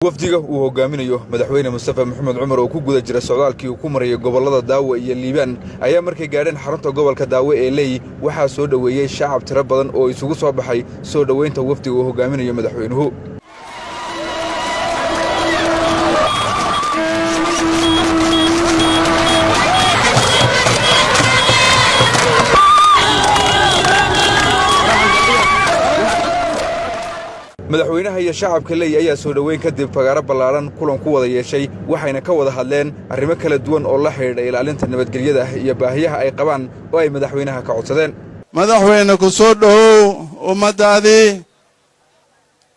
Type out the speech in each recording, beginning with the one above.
wafdiga uu hogaaminayo madaxweyne mustafe muxumed cumar oo ku guda jira socdaalkii uu ku marayay gobolada Daawa iyo Liibaan ayaa markay gaadheen xarunta gobolka Daawa ee leey waxa soo dhaweeyay shacab tiro badan oo isugu soo baxay soo dhaweynta wafdiga uu hogaaminayo madaxweynuhu. madaxweynaha iyo shacabka leey ayaa soo dhaweyn kadib fagaaro ballaaran kulan ku wada yeeshay waxayna ka wada hadleen arrimo kala duwan oo la xiriira ilaalinta nabadgelyada iyo baahiyaha ay qabaan oo ay madaxweynaha ka codsadeen. madaxweyne ku soo dhawow ummadaadii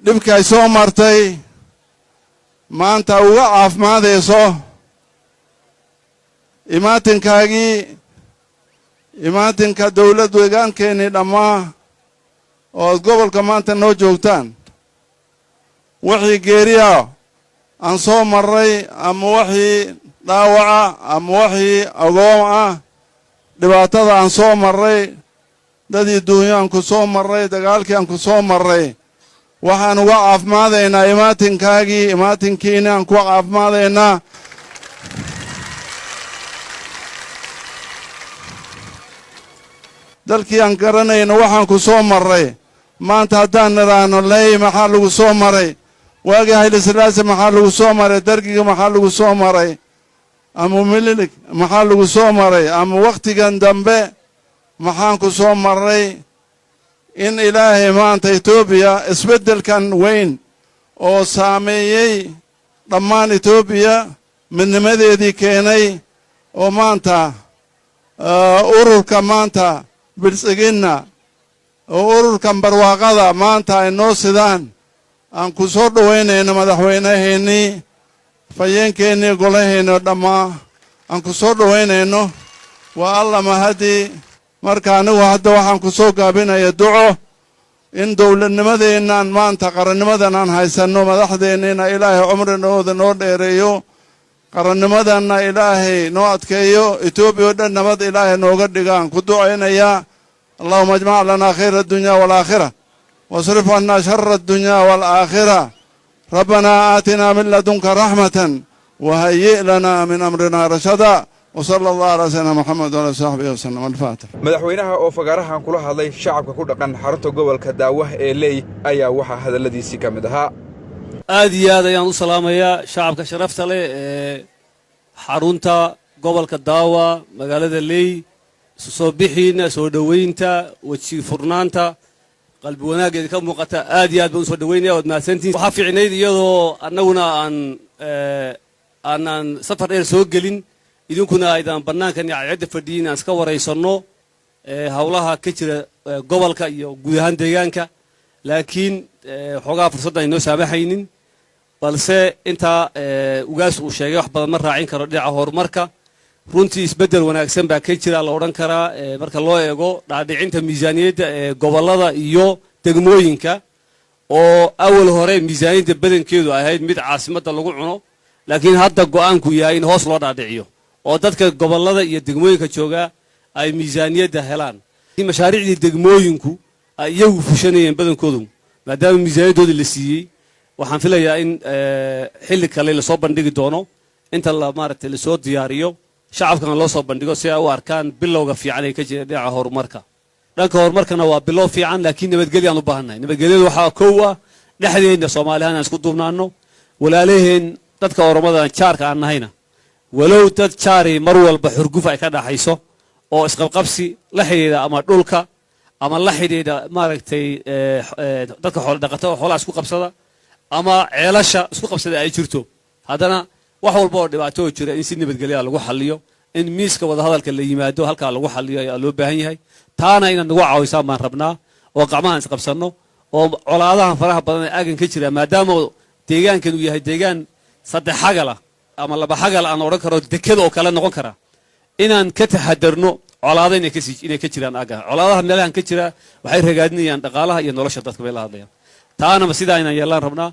dhibka ay soo martay maanta uga caafimaadayso imaatinka dawlad deegaankeenii dhammaa oo gobolka maanta noo joogtaan wixii geeriya aan soo marray ama wixii dhaawaca ama wixii agoon ah dhibaatada aan soo marray dadii duunya aan ku soo marray dagaalkii aan ku soo marray waxaan uga caafimaadaynaa imaatinkiina aan ku caafimaadaynaa dalkii aan garanayno waxaan ku soo marray maanta haddaan nidhaahno leey maxaa lagu soo maray waagii haylisalaase maxaa lagu soo maray dargiga maxaa lagu soo maray ama mililig maxaa lagu soo maray ama wakhtigan dambe maxaan ku soo marray in ilaahay maanta Itoobiya isbeddelkan weyn oo saameeyey dhammaan Itoobiya midnimadeedii keenay oo maanta ururka maanta bilsigina oo ururkan barwaaqada maanta ay noo sidaan aan ku soo dhaweynayno madaxweynaheennii fayeenkeennii golaheennii dhammaa aan ku soo dhaweynayno waa alla mahadii marka anigu hadda waxaan ku soo gaabinaya duco in dowladnimadeennaan maanta qarannimadan aan haysanno madaxdeenniina ilaahay cumrinooda noo dheereeyo qarannimadanna ilaahay noo adkeeyo Itoobiya oo dhan nabad ilaahay nooga dhigaan ku ducaynayaa اللهم اجمع لنا خير الدنيا والآخرة واصرف عنا شر الدنيا والآخرة ربنا آتنا من لدنك رحمة وهيئ لنا من أمرنا رشدا وصلى الله على سيدنا محمد وعلى صحبه وسلم. الفاتح. madaxweynaha oo fagaarahan kula hadlay shacabka ku dhaqan xarunta gobolka Daawa ee leey ayaa waxa hadaladiisi ka mid ahaa aad iyo aad ayaan u salaamayaa shacabka sharafta leh ee xarunta gobolka Daawa magaalada leey soo bixiina soo dhaweynta waji furnaanta qalbi wanaageed ka muuqata aad iyo aad baan soo dhaweynaya wad maasantiin waxa fiicneyd iyadoo annaguna aan safar dheer soo gelin idinkuna aydan banaankan cid fadhiin aan iska wareysano hawlaha ka jira gobolka iyo guud ahaan deegaanka laakiin xogaa fursad ay noo saabaxaynin balse inta ugaas uu sheegay wax badan ma raacin karo dhinaca horumarka runtii isbedel wanaagsan baa ka jira la oran karaa marka loo eego dhaadhicinta miisaaniyadda ee gobolada iyo degmooyinka oo awal hore miisaaniyadda badankeedu ahayd mid caasimadda lagu cuno laakiin hadda go'aanku yahay in hoos loo dhaadhiciyo oo dadka gobolada iyo degmooyinka jooga ay miisaaniyadda helaan mashaariicdii degmooyinku ay iyagu fushanayeen badankoodu maadaama miisaaniyaddoodii la siiyey waxaan filayaa in xilli kale la soo bandhigi doono inta la maaragtay la soo diyaariyo shacabkan loo soo bandhigo si ay u arkaan bilowga fiican ee ka jira dhinaca horumarka dhanka horumarkana waa bilow fiican laakiin nabadgelyo aan u baahannahay nabadgelyadu waxaa kow ah dhexdeena Soomaaliyeed aan isku duubnaano walaalaheen dadka oromada jaarka aan nahayna walow dad jaari mar walba xurguf ay ka dhaxayso oo isqabqabsi la xiriira ama dhulka ama la xiriira maaragtay dadka xoolo dhaqatada xoolaha isku qabsada ama ceelasha isku qabsada ay jirto haddana wax walba oo dhibaato jira in si nabadgelyo lagu xalliyo in miiska wada hadalka la yimaado halka lagu xalliyo ayaa loo baahan yahay taana in nagu caawisaa maan rabnaa oo qacmahan is qabsano oo colaadaha faraha badan ee aagan ka jira maadaama deegaankan uu yahay deegaan saddex xagal ah ama laba xagal aan oran karo dekada oo kale noqon kara inaan ka taxadarno colaado inay ka jiraan aaga colaadaha meelahan ka jira waxay ragaadinayaan dhaqaalaha iyo nolosha dadka bay la hadlayaan taana sidaa inaan yeelan rabnaa